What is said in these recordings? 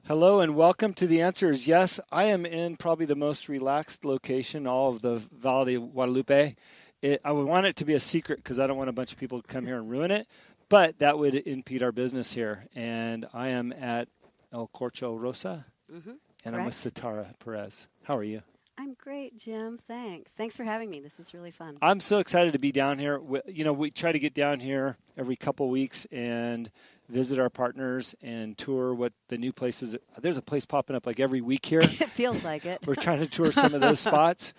Hello and welcome to The Answer is Yes. I am in probably the most relaxed location, all of the Valle de Guadalupe. I would want it to be a secret because I don't want a bunch of people to come here and ruin it, but that would impede our business here. And I am at El Corcho Rosa, and I'm with Sitara, Perez. How are you? I'm great, Jim. Thanks. Thanks for having me. This is really fun. I'm so excited to be down here. We try to get down here every couple weeks and visit our partners and tour what the new places. There's a place popping up like every week here. It feels like it. We're trying to tour some of those spots.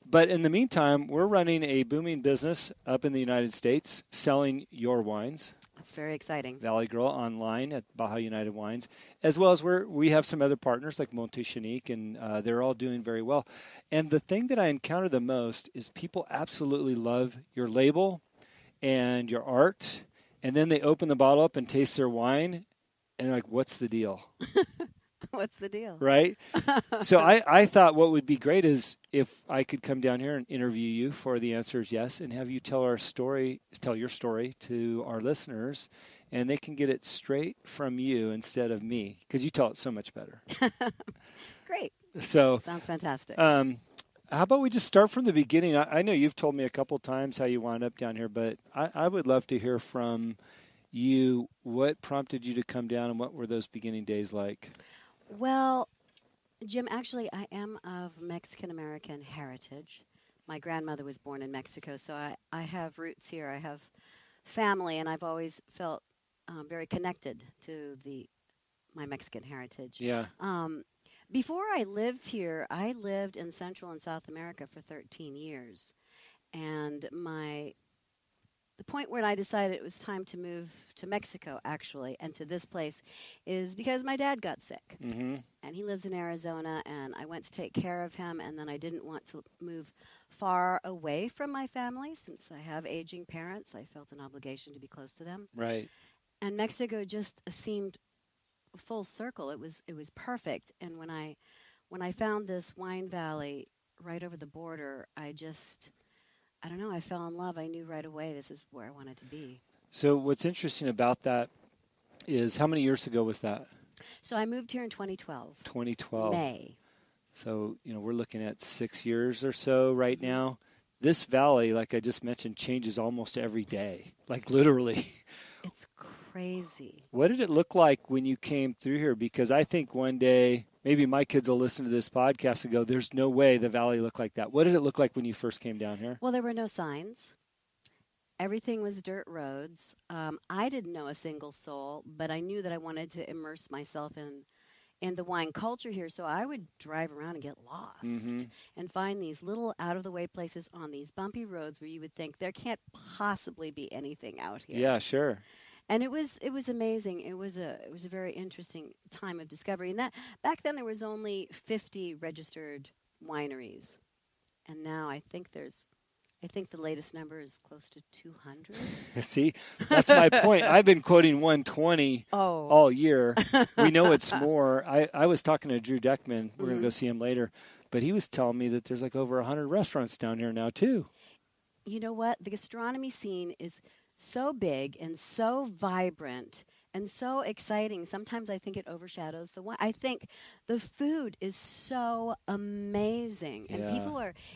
But in the meantime, we're running a booming business up in the United States selling your wines. That's very exciting. Valley Girl online at Baja United Wines, as well as we have some other partners like Montechenique, and they're all doing very well. And the thing that I encounter the most is people absolutely love your label and your art, and then they open the bottle up and taste their wine, and they're like, what's the deal? What's the deal? Right? So I thought what would be great is if I could come down here and interview you for The Answer is Yes and have you tell your story to our listeners, and they can get it straight from you instead of me because you tell it so much better. Great. So sounds fantastic. How about we just start from the beginning? I know you've told me a couple times how you wound up down here, but I would love to hear from you. What prompted you to come down, and what were those beginning days like? Well, Jim, actually, I am of Mexican-American heritage. My grandmother was born in Mexico, so I have roots here. I have family, and I've always felt very connected to my Mexican heritage. Yeah. Before I lived here, I lived in Central and South America for 13 years. And the point when I decided it was time to move to Mexico, actually, and to this place, is because my dad got sick. Mm-hmm. And he lives in Arizona, and I went to take care of him, and then I didn't want to move far away from my family. Since I have aging parents, I felt an obligation to be close to them. Right. And Mexico just seemed full circle. It was perfect. And when I found this wine valley right over the border, I don't know, I fell in love. I knew right away this is where I wanted to be. So what's interesting about that is, how many years ago was that? So I moved here in 2012. 2012. May. So, we're looking at 6 years or so right now. This valley, like I just mentioned, changes almost every day, like literally. It's crazy. What did it look like when you came through here? Because I think one day, maybe my kids will listen to this podcast and go, there's no way the valley looked like that. What did it look like when you first came down here? Well, there were no signs. Everything was dirt roads. I didn't know a single soul, but I knew that I wanted to immerse myself in the wine culture here. So I would drive around and get lost and find these little out-of-the-way places on these bumpy roads where you would think there can't possibly be anything out here. Yeah, sure. And it was amazing. It was a very interesting time of discovery. And that back then there was only 50 registered wineries, and now I think the latest number is close to 200. See, that's my point. I've been quoting 120 all year. We know it's more. I was talking to Drew Deckman. We're going to go see him later, but he was telling me that there's like over 100 restaurants down here now too. You know what? The gastronomy scene is so big and so vibrant and so exciting. Sometimes I think it overshadows the wine. I think the food is so amazing. And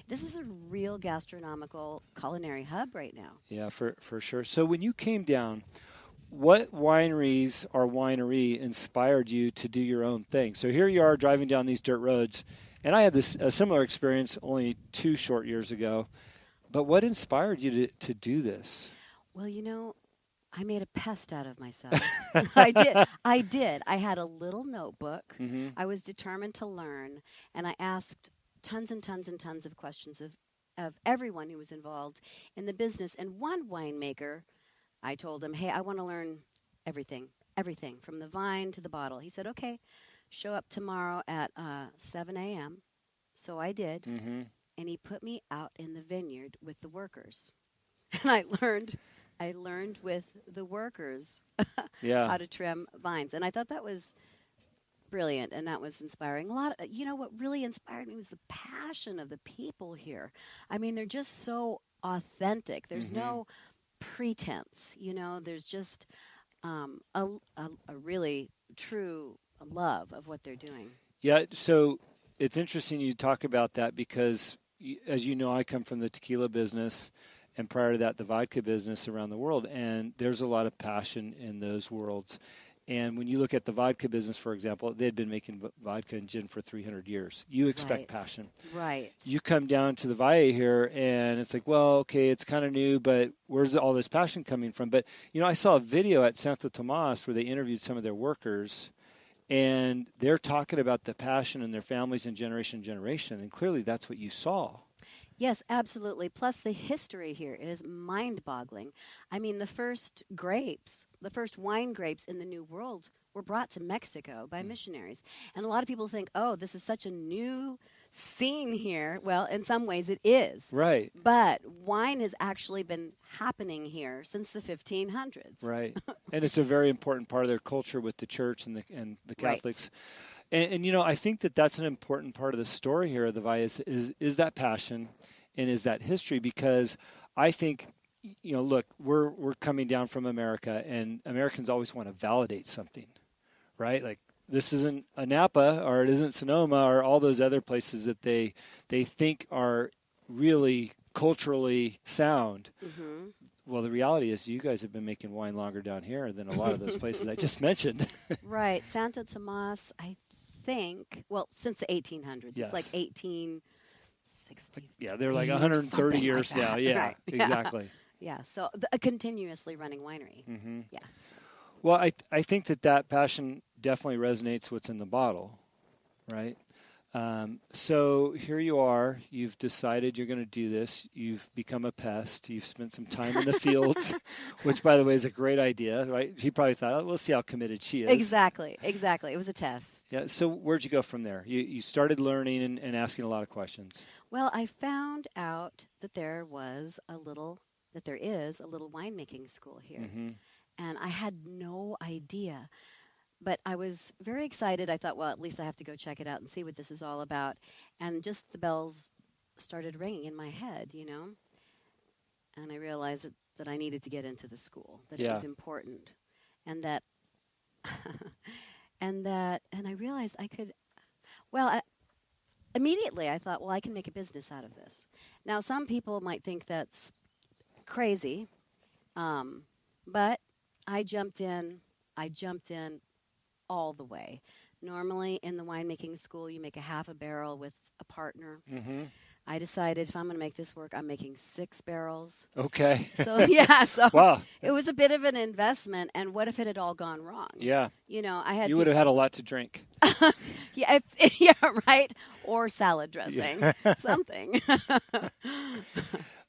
this is a real gastronomical culinary hub right now. Yeah, for sure. So when you came down, what wineries or winery inspired you to do your own thing? So here you are driving down these dirt roads, and I had a similar experience only 2 short years ago. But what inspired you to do this? Well, I made a pest out of myself. I did. I had a little notebook. Mm-hmm. I was determined to learn, and I asked tons and tons and tons of questions of everyone who was involved in the business. And one winemaker, I told him, hey, I want to learn everything from the vine to the bottle. He said, okay, show up tomorrow at 7 a.m. So I did, and he put me out in the vineyard with the workers. And I learned with the workers how to trim vines. And I thought that was brilliant, and that was inspiring. What really inspired me was the passion of the people here. I mean, they're just so authentic. There's no pretense, there's just a really true love of what they're doing. Yeah, so it's interesting you talk about that because, as you know, I come from the tequila business, and prior to that, the vodka business around the world, and there's a lot of passion in those worlds. And when you look at the vodka business, for example, they had been making vodka and gin for 300 years. You expect passion. Right. You come down to the Valle here, and it's like, well, okay, it's kind of new, but where's all this passion coming from? But, I saw a video at Santo Tomas where they interviewed some of their workers, and they're talking about the passion in their families and generation, and clearly that's what you saw. Yes, absolutely. Plus, the history here is mind-boggling. I mean, the first wine grapes in the New World were brought to Mexico by missionaries. And a lot of people think, oh, this is such a new scene here. Well, in some ways it is. Right. But wine has actually been happening here since the 1500s. Right. And it's a very important part of their culture with the church and the Catholics. Right. And I think that's an important part of the story here of the Valle is that passion and is that history, because I think, look, we're coming down from America, and Americans always want to validate something, right? Like, this isn't a Napa, or it isn't Sonoma, or all those other places that they think are really culturally sound. Mm-hmm. Well, the reality is you guys have been making wine longer down here than a lot of those places I just mentioned. Right. Santo Tomas, I think, well, since the 1800s. Yes. It's like 1860. Yeah, they're like 130 years like now. Yeah, right. Exactly. Yeah, so a continuously running winery. Mm-hmm. Yeah. So. Well, I think that passion definitely resonates what's in the bottle, right? So here you are. You've decided you're going to do this. You've become a pest. You've spent some time in the fields, which, by the way, is a great idea, right? He probably thought, oh, we'll see how committed she is. Exactly. It was a test. Yeah. So where'd you go from there? You started learning and asking a lot of questions. Well, I found out that there is a little winemaking school here. Mm-hmm. And I had no idea. But I was very excited. I thought, well, at least I have to go check it out and see what this is all about. And just the bells started ringing in my head, And I realized that I needed to get into the school, that it was important. And that, and I realized I could, immediately I thought, well, I can make a business out of this. Now, some people might think that's crazy, but I jumped in all the way. Normally in the winemaking school, you make a half a barrel with a partner. Mm-hmm. I decided if I'm going to make this work, I'm making 6 barrels. Okay. So wow. It was a bit of an investment. And what if it had all gone wrong? Yeah. You would have had a lot to drink. Yeah, right. Or salad dressing, something.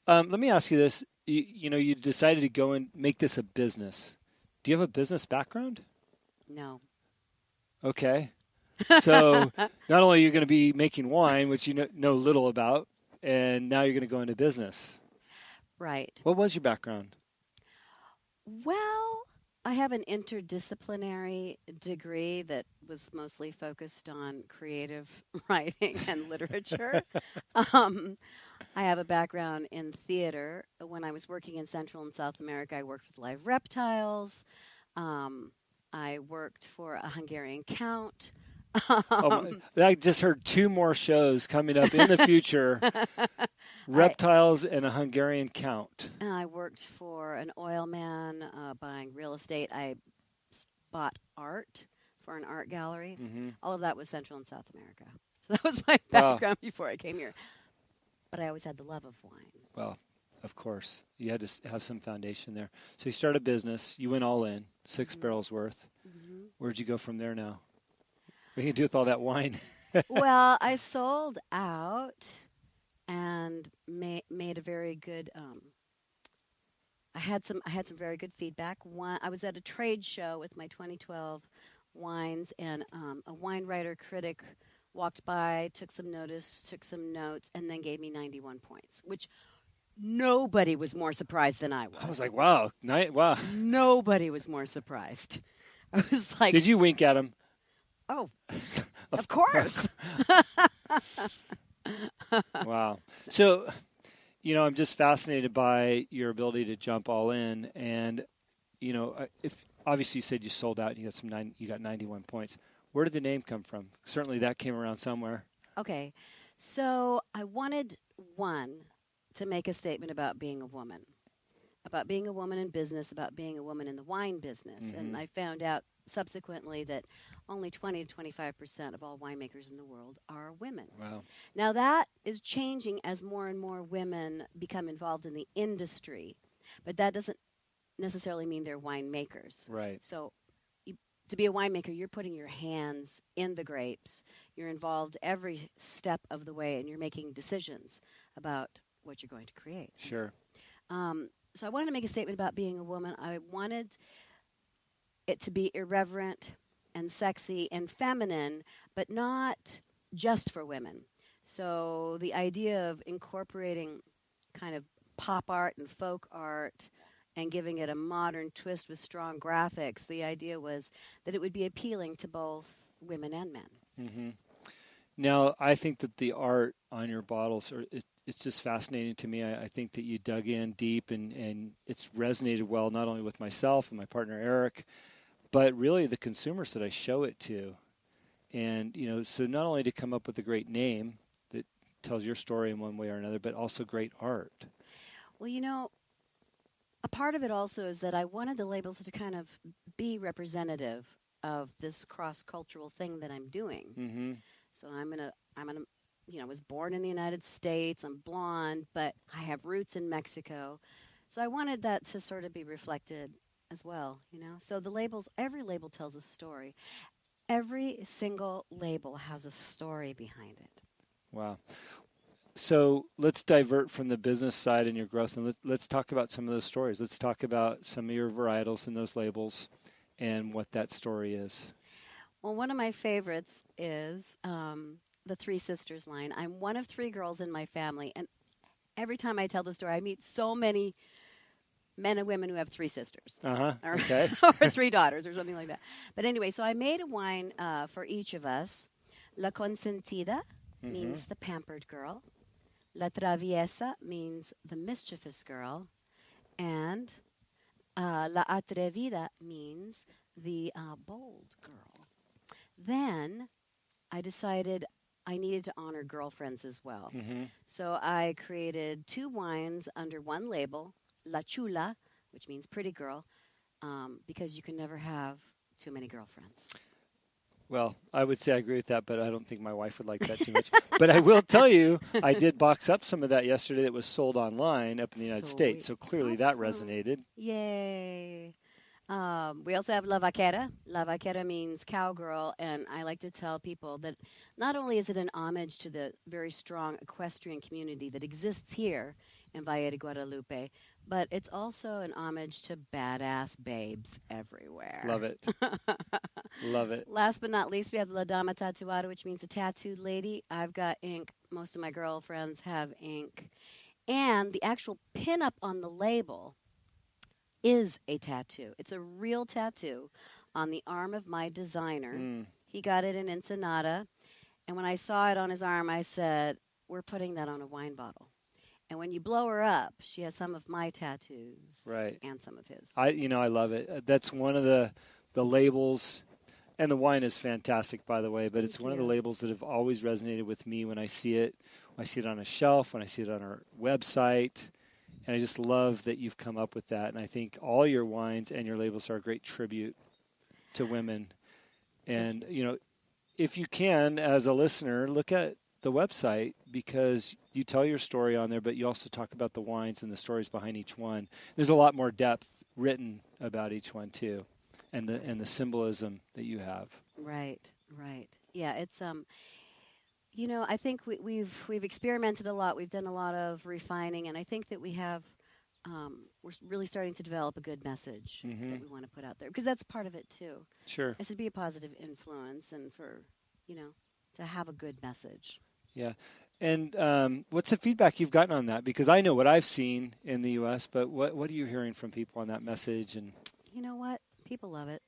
Let me ask you this. You decided to go and make this a business. Do you have a business background? No. Okay. So not only are you going to be making wine, which you know little about, and now you're going to go into business. Right. What was your background? Well, I have an interdisciplinary degree that was mostly focused on creative writing and literature. I have a background in theater. When I was working in Central and South America, I worked with live reptiles. I worked for a Hungarian count. I just heard 2 more shows coming up in the future. Reptiles and a Hungarian count. And I worked for an oil man buying real estate. I bought art for an art gallery. Mm-hmm. All of that was Central and South America. So that was my background before I came here. But I always had the love of wine. Well, of course. You had to have some foundation there. So you started a business. You went all in, 6 mm-hmm. barrels worth. Mm-hmm. Where'd you go from there now? What are you going to do with all that wine? Well, I sold out and made a very good. I had some very good feedback. I was at a trade show with my 2012 wines, and a wine writer critic walked by, took some notes, and then gave me 91 points, which nobody was more surprised than I was. I was like, wow. Wow. Nobody was more surprised. I was like... Did you wink at him? Oh, of course. Wow. So, I'm just fascinated by your ability to jump all in. And, if obviously you said you sold out and you got 91 points. Where did the name come from? Certainly that came around somewhere. Okay. So I wanted, one, to make a statement about being a woman in business, about being a woman in the wine business. Mm-hmm. And I found out subsequently that only 20 to 25% of all winemakers in the world are women. Wow. Now that is changing as more and more women become involved in the industry, but that doesn't necessarily mean they're winemakers. Right. So to be a winemaker, you're putting your hands in the grapes. You're involved every step of the way, and you're making decisions about what you're going to create. Sure. So I wanted to make a statement about being a woman. I wanted it to be irreverent and sexy and feminine, but not just for women. So the idea of incorporating kind of pop art and folk art and giving it a modern twist with strong graphics, the idea was that it would be appealing to both women and men. Mm-hmm. Now, I think that the art on your bottles, it's just fascinating to me. I think that you dug in deep, and it's resonated well, not only with myself and my partner, Eric, but really the consumers that I show it to. And, so not only to come up with a great name that tells your story in one way or another, but also great art. Well, a part of it also is that I wanted the labels to kind of be representative of this cross-cultural thing that I'm doing. Mm-hmm. So I was born in the United States. I'm blonde, but I have roots in Mexico. So I wanted that to sort of be reflected as well, So the labels, every label tells a story. Every single label has a story behind it. Wow. So let's divert from the business side and your growth, and let's talk about some of those stories. Let's talk about some of your varietals and those labels and what that story is. Well, one of my favorites is the Three Sisters line. I'm one of three girls in my family, and every time I tell the story, I meet so many men and women who have three sisters. Okay. Or three daughters or something like that. But anyway, so I made a wine for each of us. La Consentida means the pampered girl. La Traviesa means the mischievous girl. And La Atrevida means the bold girl. Then I decided I needed to honor girlfriends as well. Mm-hmm. So I created two wines under one label, La Chula, which means pretty girl, because you can never have too many girlfriends. Well, I would say I agree with that, but I don't think my wife would like that too much. But I will tell you, I did box up some of that yesterday that was sold online up in the United States. So clearly that resonated. Yay. We also have La Vaquera. La Vaquera means cowgirl, and I like to tell people that not only is it an homage to the very strong equestrian community that exists here in Valle de Guadalupe, but it's also an homage to badass babes everywhere. Love it. Love it. Last but not least, we have La Dama Tatuada, which means a tattooed lady. I've got ink. Most of my girlfriends have ink. And the actual pinup on the label is a tattoo. It's a real tattoo on the arm of my designer. He got it in Ensenada. And when I saw it on his arm, I said, we're putting that on a wine bottle. And when you blow her up, she has some of my tattoos, right, and some of his. I love it. That's one of the labels, and the wine is fantastic, by the way. But it's one of the labels that have always resonated with me when I see it. When I see it on a shelf, when I see it on our website, and I just love that you've come up with that. And I think all your wines and your labels are a great tribute to women. And if you can, as a listener, look at the website, because you tell your story on there, but you also talk about the wines and the stories behind each one. There's a lot more depth written about each one too, and the symbolism that you have. Right. Yeah, it's I think we've experimented a lot. We've done a lot of refining, and I think that we have we're really starting to develop a good message that we want to put out there, because that's part of it too. Sure. Is to be a positive influence, and for to have a good message. Yeah. And what's the feedback you've gotten on that? Because I know what I've seen in the U.S., but what are you hearing from people on that message? And you know what? People love it.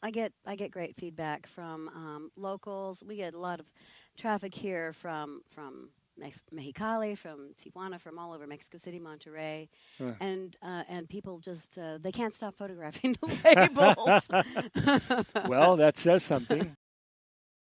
I get great feedback from locals. We get a lot of traffic here from Mexicali, from Tijuana, from all over Mexico City, Monterrey, and people just they can't stop photographing the labels. Well, that says something.